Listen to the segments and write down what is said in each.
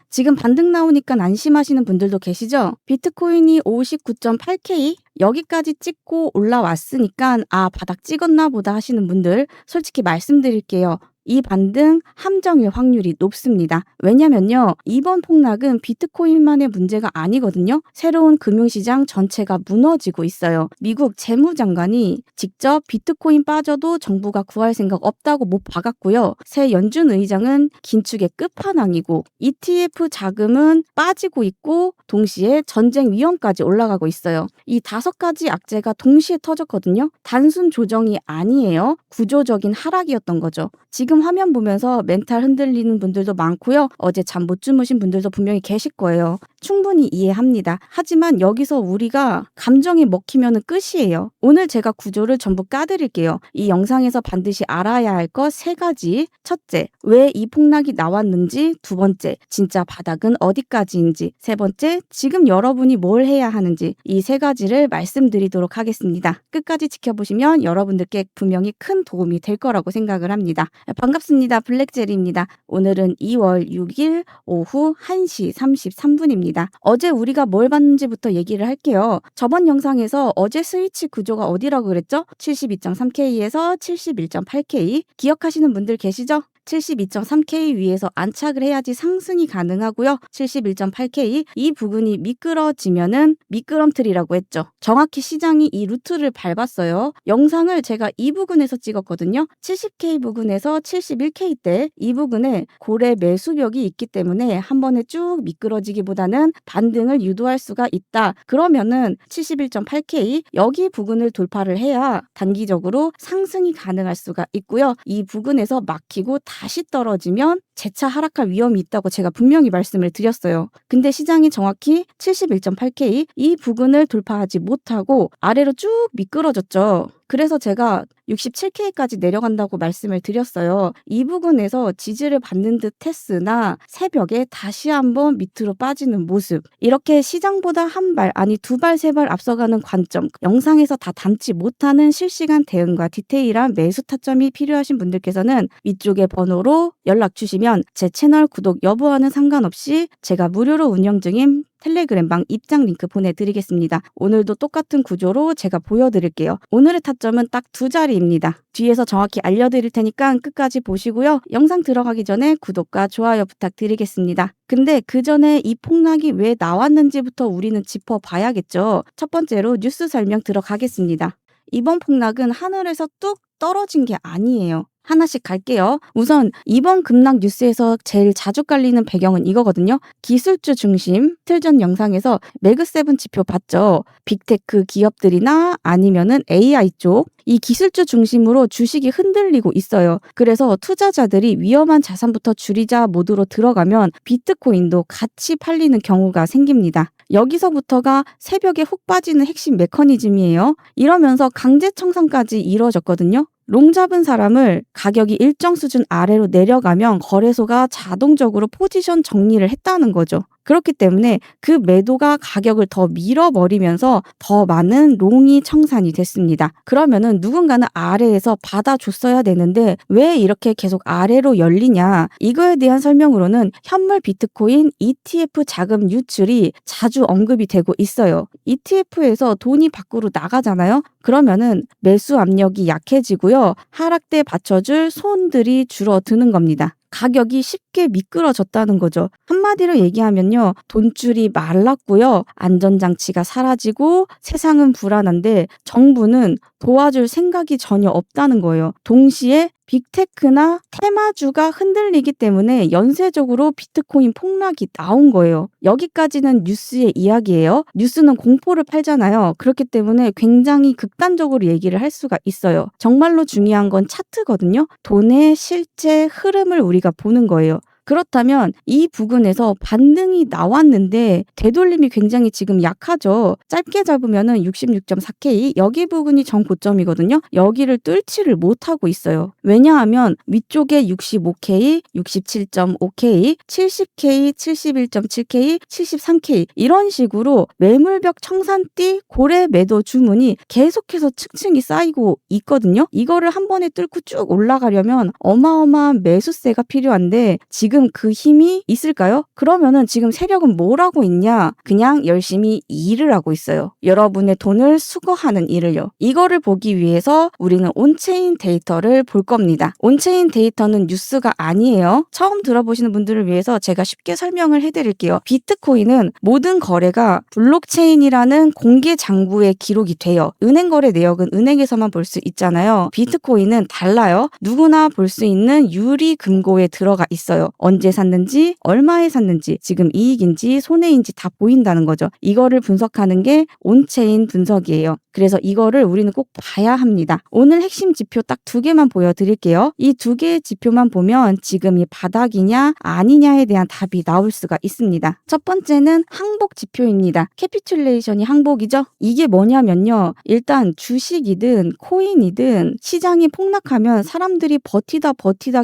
지금 반등 나오니까 안심하시는 분들도 계시죠? 비트코인이 59.8K 여기까지 찍고 올라왔으니까 바닥 찍었나 보다 하시는 분들 솔직히 말씀드릴게요. 이 반등 함정일 확률이 높습니다. 왜냐면요. 이번 폭락은 비트코인만의 문제가 아니거든요. 새로운 금융시장 전체가 무너지고 있어요. 미국 재무장관이 직접 비트코인 빠져도 정부가 구할 생각 없다고 못 박았고요. 새 연준 의장은 긴축의 끝판왕이고 ETF 자금은 빠지고 있고 동시에 전쟁 위험까지 올라가고 있어요. 이 5가지 악재가 동시에 터졌거든요. 단순 조정이 아니에요. 구조적인 하락이었던 거죠. 지금 화면 보면서 멘탈 흔들리는 분들도 많고요. 어제 잠 못 주무신 분들도 분명히 계실 거예요. 충분히 이해합니다. 하지만 여기서 우리가 감정에 먹히면 끝이에요. 오늘 제가 구조를 전부 까드릴게요. 이 영상에서 반드시 알아야 할 것 3가지. 첫째, 왜 이 폭락이 나왔는지. 2번째, 진짜 바닥은 어디까지인지. 3번째, 지금 여러분이 뭘 해야 하는지. 이 3가지를 말씀드리도록 하겠습니다. 끝까지 지켜보시면 여러분들께 분명히 큰 도움이 될 거라고 생각을 합니다. 반갑습니다. 블랙제리입니다. 오늘은 2월 6일 오후 1시 33분입니다. 어제 우리가 뭘 봤는지부터 얘기를 할게요. 저번 영상에서 어제 스위치 구조가 어디라고 그랬죠? 72.3K에서 71.8K. 기억하시는 분들 계시죠? 72.3K 위에서 안착을 해야지 상승이 가능하고요. 71.8K 이 부분이 미끄러지면은 미끄럼틀이라고 했죠. 정확히 시장이 이 루트를 밟았어요. 영상을 제가 이 부근에서 찍었거든요. 70K 부근에서 71K 때 이 부근에 고래 매수벽이 있기 때문에 한 번에 쭉 미끄러지기보다는 반등을 유도할 수가 있다. 그러면은 71.8K 여기 부근을 돌파를 해야 단기적으로 상승이 가능할 수가 있고요. 이 부근에서 막히고 다시 떨어지면 재차 하락할 위험이 있다고 제가 분명히 말씀을 드렸어요. 근데 시장이 정확히 71.8K 이 부근을 돌파하지 못하고 아래로 쭉 미끄러졌죠. 그래서 제가 67K까지 내려간다고 말씀을 드렸어요. 이 부분에서 지지를 받는 듯 했으나 새벽에 다시 한번 밑으로 빠지는 모습. 이렇게 시장보다 한 발, 아니 2발, 3발 앞서가는 관점. 영상에서 다 담지 못하는 실시간 대응과 디테일한 매수 타점이 필요하신 분들께서는 위쪽에 번호로 연락 주시면 제 채널 구독 여부와는 상관없이 제가 무료로 운영 중인 텔레그램방 입장 링크 보내드리겠습니다. 오늘도 똑같은 구조로 제가 보여드릴게요. 오늘의 타점은 딱 2자리입니다. 뒤에서 정확히 알려드릴 테니까 끝까지 보시고요. 영상 들어가기 전에 구독과 좋아요 부탁드리겠습니다. 근데 그 전에 이 폭락이 왜 나왔는지부터 우리는 짚어봐야겠죠. 첫 번째로 뉴스 설명 들어가겠습니다. 이번 폭락은 하늘에서 뚝 떨어진 게 아니에요. 하나씩 갈게요. 우선 이번 급락 뉴스에서 제일 자주 깔리는 배경은 이거거든요. 기술주 중심 틀전 영상에서 매그7 지표 봤죠? 빅테크 기업들이나 아니면은 AI 쪽 이 기술주 중심으로 주식이 흔들리고 있어요. 그래서 투자자들이 위험한 자산부터 줄이자 모드로 들어가면 비트코인도 같이 팔리는 경우가 생깁니다. 여기서부터가 새벽에 훅 빠지는 핵심 메커니즘이에요. 이러면서 강제 청산까지 이루어졌거든요. 롱 잡은 사람을 가격이 일정 수준 아래로 내려가면 거래소가 자동적으로 포지션 정리를 했다는 거죠. 그렇기 때문에 그 매도가 가격을 더 밀어버리면서 더 많은 롱이 청산이 됐습니다. 그러면은 누군가는 아래에서 받아줬어야 되는데 왜 이렇게 계속 아래로 열리냐? 이거에 대한 설명으로는 현물 비트코인 ETF 자금 유출이 자주 언급이 되고 있어요. ETF에서 돈이 밖으로 나가잖아요. 그러면은 매수 압력이 약해지고요. 하락대 받쳐줄 손들이 줄어드는 겁니다. 가격이 쉽게 미끄러졌다는 거죠. 한마디로 얘기하면요. 돈줄이 말랐고요. 안전장치가 사라지고 세상은 불안한데 정부는 도와줄 생각이 전혀 없다는 거예요. 동시에 빅테크나 테마주가 흔들리기 때문에 연쇄적으로 비트코인 폭락이 나온 거예요. 여기까지는 뉴스의 이야기예요. 뉴스는 공포를 팔잖아요. 그렇기 때문에 굉장히 극단적으로 얘기를 할 수가 있어요. 정말로 중요한 건 차트거든요. 돈의 실제 흐름을 우리가 보는 거예요. 그렇다면 이 부근에서 반등이 나왔는데 되돌림이 굉장히 지금 약하죠. 짧게 잡으면은 66.4K 여기 부근이 전고점이거든요. 여기를 뚫지를 못하고 있어요. 왜냐하면 위쪽에 65K, 67.5K, 70K, 71.7K, 73K 이런 식으로 매물벽 청산띠 고래 매도 주문이 계속해서 층층이 쌓이고 있거든요. 이거를 한 번에 뚫고 쭉 올라가려면 어마어마한 매수세가 필요한데 지금 지금 그 힘이 있을까요? 그러면은 지금 세력은 뭘 하고 있냐? 그냥 열심히 일을 하고 있어요. 여러분의 돈을 수거하는 일을요. 이거를 보기 위해서 우리는 온체인 데이터를 볼 겁니다. 온체인 데이터는 뉴스가 아니에요. 처음 들어보시는 분들을 위해서 제가 쉽게 설명을 해드릴게요. 비트코인은 모든 거래가 블록체인이라는 공개 장부에 기록이 돼요. 은행 거래 내역은 은행에서만 볼 수 있잖아요. 비트코인은 달라요. 누구나 볼 수 있는 유리 금고에 들어가 있어요. 언제 샀는지, 얼마에 샀는지, 지금 이익인지 손해인지 다 보인다는 거죠. 이거를 분석하는 게 온체인 분석이에요. 그래서 이거를 우리는 꼭 봐야 합니다. 오늘 핵심 지표 딱 2개만 보여드릴게요. 이 2개의 지표만 보면 지금이 바닥이냐 아니냐에 대한 답이 나올 수가 있습니다. 첫 번째는 항복 지표입니다. 캐피큘레이션이 항복이죠. 이게 뭐냐면요. 일단 주식이든 코인이든 시장이 폭락하면 사람들이 버티다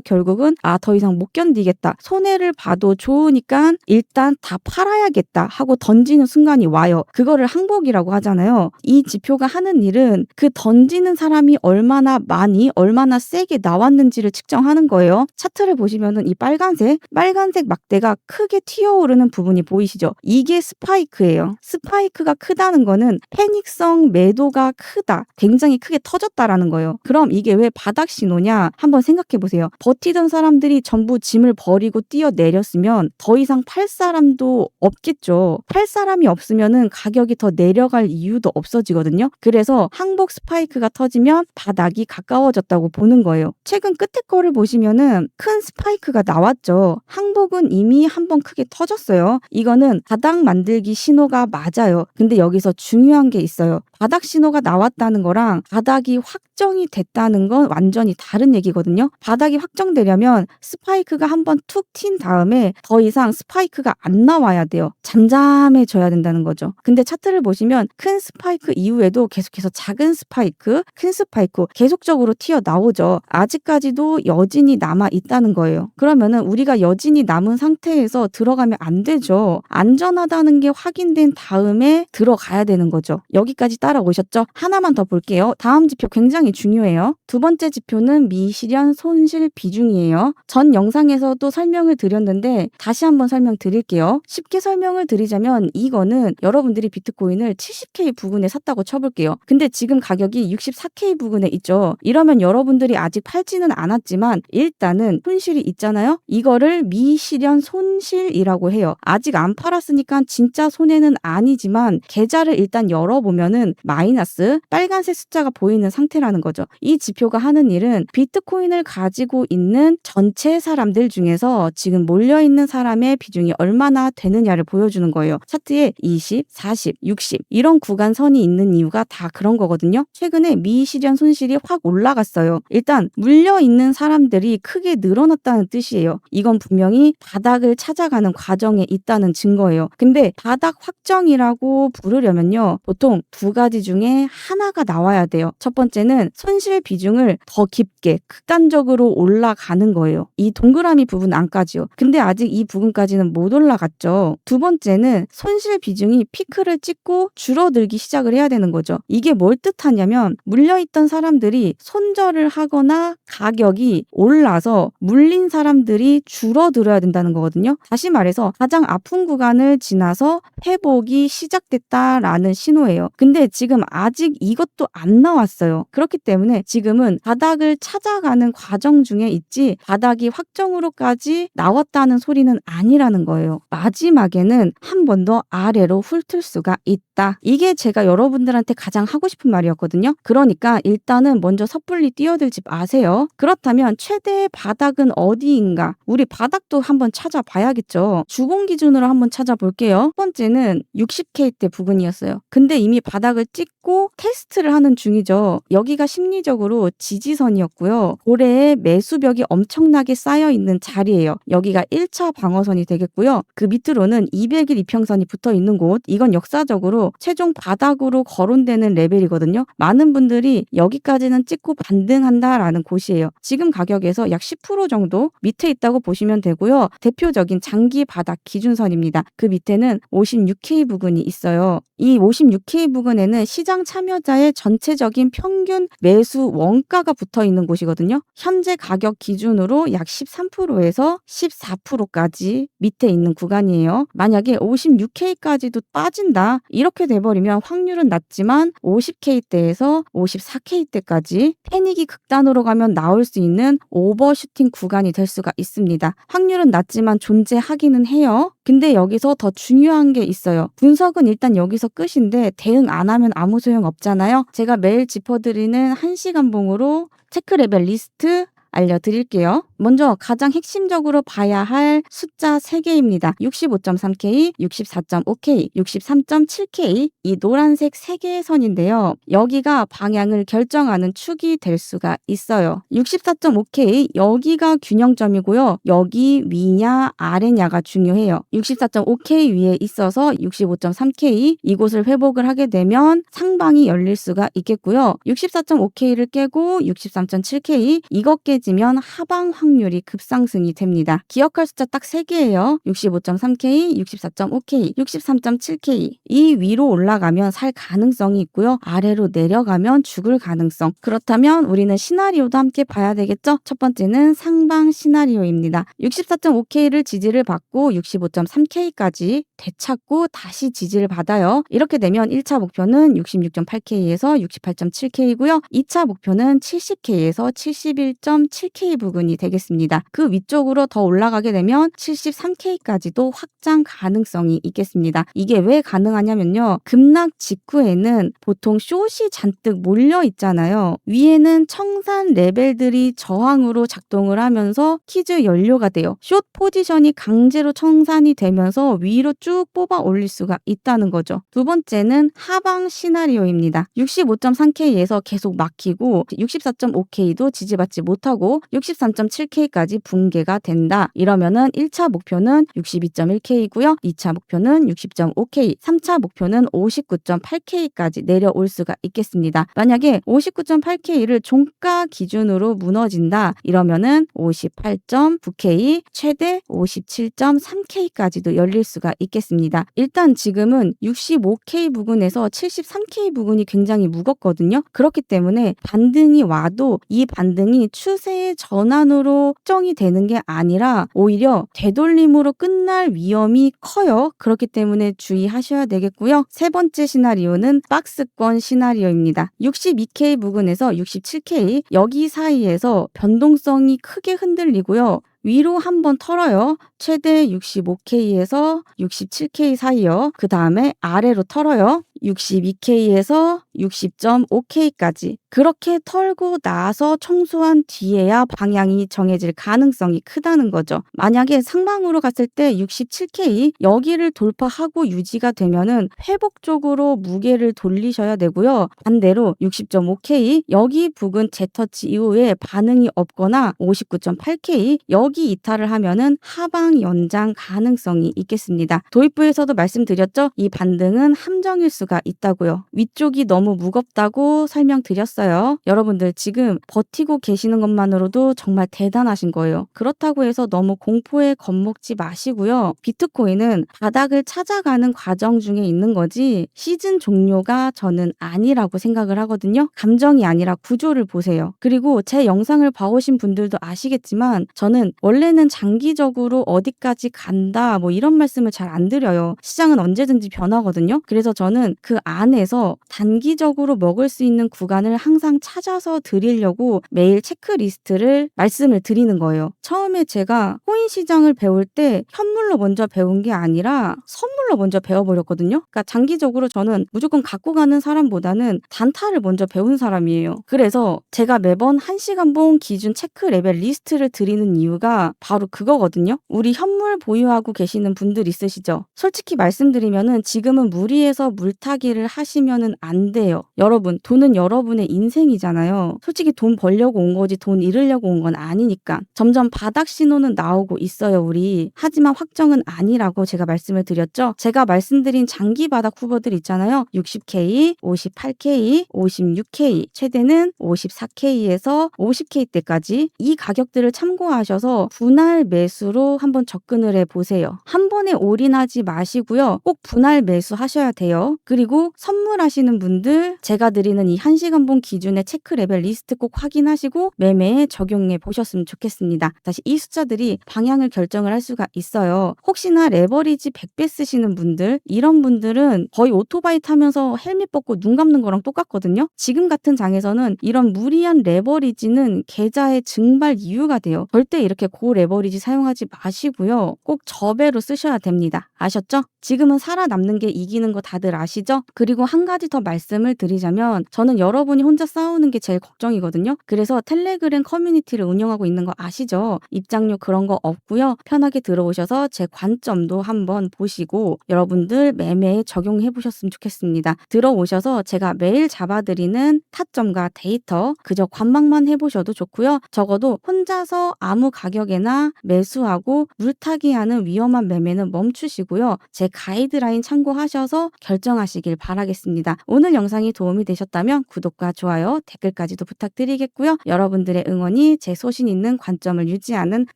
결국은 더 이상 못 견디겠다. 손해를 봐도 좋으니까 일단 다 팔아야겠다 하고 던지는 순간이 와요. 그거를 항복이라고 하잖아요. 이 지표가 하는 일은 그 던지는 사람이 얼마나 많이 얼마나 세게 나왔는지를 측정하는 거예요. 차트를 보시면은 이 빨간색 막대가 크게 튀어오르는 부분이 보이시죠? 이게 스파이크예요. 스파이크가 크다는 거는 패닉성 매도가 크다. 굉장히 크게 터졌다라는 거예요. 그럼 이게 왜 바닥 신호냐? 한번 생각해 보세요. 버티던 사람들이 전부 짐을 버리고 뛰어내렸으면 더 이상 팔 사람도 없겠죠. 팔 사람이 없으면은 가격이 더 내려갈 이유도 없어지거든요. 그래서 항복 스파이크가 터지면 바닥이 가까워졌다고 보는 거예요. 최근 끝에 거를 보시면은 큰 스파이크가 나왔죠. 항복은 이미 한번 크게 터졌어요. 이거는 바닥 만들기 신호가 맞아요. 근데 여기서 중요한 게 있어요. 바닥 신호가 나왔다는 거랑 바닥이 확정이 됐다는 건 완전히 다른 얘기거든요. 바닥이 확정되려면 스파이크가 한번 툭 튄 다음에 더 이상 스파이크가 안 나와야 돼요. 잠잠해져야 된다는 거죠. 근데 차트를 보시면 큰 스파이크 이후에도 계속해서 작은 스파이크, 큰 스파이크 계속적으로 튀어나오죠. 아직까지도 여진이 남아 있다는 거예요. 그러면은 우리가 여진이 남은 상태에서 들어가면 안 되죠. 안전하다는 게 확인된 다음에 들어가야 되는 거죠. 여기까지 따라오셨죠? 하나만 더 볼게요. 다음 지표 굉장히 중요해요. 2번째 지표는 미실현 손실 비중이에요. 전 영상에서도 설명을 드렸는데 다시 한번 설명드릴게요. 쉽게 설명을 드리자면 이거는 여러분들이 비트코인을 70K 부근에 샀다고 쳐볼게요. 근데 지금 가격이 64K 부근에 있죠. 이러면 여러분들이 아직 팔지는 않았지만 일단은 손실이 있잖아요. 이거를 미실현 손실이라고 해요. 아직 안 팔았으니까 진짜 손해는 아니지만 계좌를 일단 열어보면은 마이너스 빨간색 숫자가 보이는 상태라는 거죠. 이 지표가 하는 일은 비트코인을 가지고 있는 전체 사람들 중에서 지금 몰려있는 사람의 비중이 얼마나 되느냐를 보여주는 거예요. 차트에 20, 40, 60 이런 구간선이 있는 이유가 다 그런 거거든요. 최근에 미실현 손실이 확 올라갔어요. 일단 물려있는 사람들이 크게 늘어났다는 뜻이에요. 이건 분명히 바닥을 찾아가는 과정에 있다는 증거예요. 근데 바닥 확정이라고 부르려면요. 보통 2가지 중에 하나가 나와야 돼요. 첫 번째는 손실 비중을 더 깊게 극단적으로 올라가는 거예요. 이 동그라미 부분 안까지요. 근데 아직 이 부분까지는 못 올라갔죠. 2번째는 손실 비중이 피크를 찍고 줄어들기 시작을 해야 되는 거죠. 이게 뭘 뜻하냐면 물려있던 사람들이 손절을 하거나 가격이 올라서 물린 사람들이 줄어들어야 된다는 거거든요. 다시 말해서 가장 아픈 구간을 지나서 회복이 시작됐다라는 신호예요. 근데 지금 아직 이것도 안 나왔어요. 그렇기 때문에 지금은 바닥을 찾아가는 과정 중에 있지 바닥이 확정으로까지 나왔다는 소리는 아니라는 거예요. 마지막에는 한 번 더 아래로 훑을 수가 있다. 이게 제가 여러분들한테 가장 하고 싶은 말이었거든요. 그러니까 일단은 먼저 섣불리 뛰어들지 마세요. 그렇다면 최대의 바닥은 어디인가? 우리 바닥도 한번 찾아봐야겠죠. 주봉 기준으로 한번 찾아볼게요. 첫 번째는 60K대 부근이었어요. 근데 이미 바닥을 찍고 테스트를 하는 중이죠. 여기가 심리적으로 지지선이었고요. 고래의 매수벽이 엄청나게 쌓여있는 자리예요. 여기가 1차 방어선이 되겠고요. 그 밑으로는 200일 이평선이 붙어있는 곳. 이건 역사적으로 최종 바닥으로 거론되는 레벨이거든요. 많은 분들이 여기까지는 찍고 반등한다라는 곳이에요. 지금 가격에서 약 10% 정도 밑에 있다고 보시면 되고요. 대표적인 장기 바닥 기준선입니다. 그 밑에는 56K 부근이 있어요. 이 56K 부근에는 시장 시장 참여자의 전체적인 평균 매수 원가가 붙어 있는 곳이거든요. 현재 가격 기준으로 약 13%에서 14%까지 밑에 있는 구간이에요. 만약에 56K까지도 빠진다. 이렇게 돼버리면 확률은 낮지만 50K대에서 54K대까지 패닉이 극단으로 가면 나올 수 있는 오버슈팅 구간이 될 수가 있습니다. 확률은 낮지만 존재하기는 해요. 근데 여기서 더 중요한 게 있어요. 분석은 일단 여기서 끝인데 대응 안 하면 아무 소용 없잖아요. 제가 매일 짚어드리는 1시간 봉으로 체크 레벨 리스트 알려드릴게요. 먼저 가장 핵심적으로 봐야 할 숫자 3개입니다. 65.3K, 64.5K, 63.7K 이 노란색 3개의 선인데요. 여기가 방향을 결정하는 축이 될 수가 있어요. 64.5K 여기가 균형점이고요. 여기 위냐 아래냐가 중요해요. 64.5K 위에 있어서 65.3K 이곳을 회복을 하게 되면 상방이 열릴 수가 있겠고요. 64.5K를 깨고 63.7K 이것 깨지면 하방 확률이 급상승이 됩니다. 기억할 숫자 딱 3개예요. 65.3K, 64.5K, 63.7K 이 위로 올라가면 살 가능성이 있고요. 아래로 내려가면 죽을 가능성. 그렇다면 우리는 시나리오도 함께 봐야 되겠죠? 첫 번째는 상방 시나리오입니다. 64.5K를 지지를 받고 65.3K까지 되찾고 다시 지지를 받아요. 이렇게 되면 1차 목표는 66.8K에서 68.7K이고요. 2차 목표는 70K에서 71.7K 부근이 되겠습니다. 그 위쪽으로 더 올라가게 되면 73K까지도 확장 가능성이 있겠습니다. 이게 왜 가능하냐면요. 급락 직후에는 보통 숏이 잔뜩 몰려 있잖아요. 위에는 청산 레벨들이 저항으로 작동을 하면서 키즈 연료가 돼요. 숏 포지션이 강제로 청산이 되면서 위로 쭉 뽑아 올릴 수가 있다는 거죠. 두 번째는 하방 시나리오입니다. 65.3K에서 계속 막히고 64.5K도 지지받지 못하고 63.7K까지 붕괴가 된다. 이러면은 1차 목표는 62.1K이고요. 2차 목표는 60.5K, 3차 목표는 59.8K까지 내려올 수가 있겠습니다. 만약에 59.8K를 종가 기준으로 무너진다. 이러면은 58.9K, 최대 57.3K까지도 열릴 수가 있겠습니다. 일단 지금은 65K 부근에서 73K 부근이 굉장히 무겁거든요. 그렇기 때문에 반등이 와도 이 반등이 추세의 전환으로 확정이 되는 게 아니라 오히려 되돌림으로 끝날 위험이 커요. 그렇기 때문에 주의하셔야 되겠고요. 세 번째 시나리오는 박스권 시나리오입니다. 62K 부근에서 67K 여기 사이에서 변동성이 크게 흔들리고요. 위로 한번 털어요. 최대 65K에서 67K 사이요. 그 다음에 아래로 털어요. 62K에서 60.5K까지 그렇게 털고 나서 청소한 뒤에야 방향이 정해질 가능성이 크다는 거죠. 만약에 상방으로 갔을 때 67K 여기를 돌파하고 유지가 되면은 회복적으로 무게를 돌리셔야 되고요. 반대로 60.5K 여기 부근 재터치 이후에 반응이 없거나 59.8K 여기 이탈을 하면은 하방 연장 가능성이 있겠습니다. 도입부에서도 말씀드렸죠? 이 반등은 함정일 수가 있다고요. 위쪽이 너무 무겁다고 설명드렸어요. 여러분들 지금 버티고 계시는 것만으로도 정말 대단하신 거예요. 그렇다고 해서 너무 공포에 겁먹지 마시고요. 비트코인은 바닥을 찾아가는 과정 중에 있는 거지 시즌 종료가 저는 아니라고 생각을 하거든요. 감정이 아니라 구조를 보세요. 그리고 제 영상을 봐오신 분들도 아시겠지만 저는 원래는 장기적으로 어디까지 간다 뭐 이런 말씀을 잘 안 드려요. 시장은 언제든지 변하거든요. 그래서 저는 그 안에서 단기적으로 먹을 수 있는 구간을 항상 찾아서 드리려고 매일 체크리스트를 말씀을 드리는 거예요. 처음에 제가 코인 시장을 배울 때 현물로 먼저 배운 게 아니라 선물로 먼저 배워버렸거든요. 그러니까 장기적으로 저는 무조건 갖고 가는 사람보다는 단타를 먼저 배운 사람이에요. 그래서 제가 매번 1시간 봉 기준 체크 레벨 리스트를 드리는 이유가 바로 그거거든요. 우리 현물 보유하고 계시는 분들 있으시죠? 솔직히 말씀드리면은 지금은 무리해서 물타기를 하시면은 안 돼요. 여러분, 돈은 여러분의 인생이잖아요. 솔직히 돈 벌려고 온 거지 돈 잃으려고 온 건 아니니까. 점점 바닥 신호는 나오고 있어요, 우리. 하지만 확정은 아니라고 제가 말씀을 드렸죠. 제가 말씀드린 장기 바닥 후보들 있잖아요. 60K, 58K, 56K, 최대는 54K에서 50K대까지 이 가격들을 참고하셔서 분할 매수로 한번 접근을 해보세요. 한 번에 올인하지 마시고요. 꼭 분할 매수 하셔야 돼요. 그리고 선물하시는 분들 제가 드리는 이 1시간봉 기준의 체크 레벨 리스트 꼭 확인하시고 매매에 적용해 보셨으면 좋겠습니다. 다시 이 숫자들이 방향을 결정을 할 수가 있어요. 혹시나 레버리지 100배 쓰시는 분들, 이런 분들은 거의 오토바이 타면서 헬멧 벗고 눈 감는 거랑 똑같거든요. 지금 같은 장에서는 이런 무리한 레버리지는 계좌의 증발 이유가 돼요. 절대 이렇게 고 레버리지 사용하지 마시고요. 꼭 저배로 쓰셔야 됩니다. 아셨죠? 지금은 살아남는 게 이기는 거 다들 아시죠? 그리고 한 가지 더 말씀을 드리자면 저는 여러분이 혼자 싸우는 게 제일 걱정이거든요. 그래서 텔레그램 커뮤니티를 운영하고 있는 거 아시죠? 입장료 그런 거 없고요. 편하게 들어오셔서 제 관점도 한번 보시고 여러분들 매매에 적용해 보셨으면 좋겠습니다. 들어오셔서 제가 매일 잡아드리는 타점과 데이터 그저 관망만 해보셔도 좋고요. 적어도 혼자서 아무 가격에나 매수하고 물타기하는 위험한 매매는 멈추시고요. 제 가이드라인 참고하셔서 결정하시길 바라겠습니다. 오늘 영상이 도움이 되셨다면 구독과 좋아요, 댓글까지도 부탁드리겠고요. 여러분들의 응원이 제 소신 있는 관점을 유지하는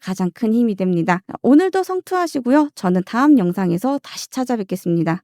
가장 큰 힘이 됩니다. 오늘도 성투하시고요. 저는 다음 영상에서 다시 찾아뵙겠습니다.